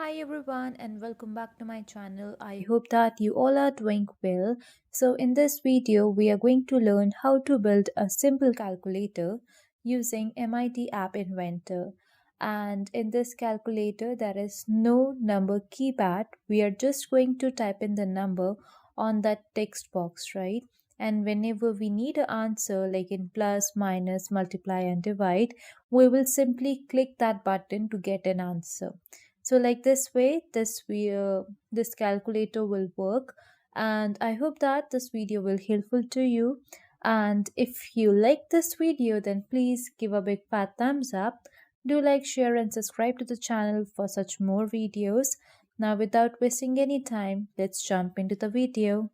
Hi everyone and welcome back to my channel. I hope that you all are doing well. So in this video we are going to learn how to build a simple calculator using MIT App Inventor. And in this calculator there is no number keypad. We are just going to type in the number on that text box, right? And whenever we need an answer like in plus, minus, multiply and divide, we will simply click that button to get an answer. So like this way this calculator will work, and I hope that this video will helpful to you. And if you like this video, then please give a big fat thumbs up. Do like, share and subscribe to the channel for such more videos. Now without wasting any time, let's jump into the video.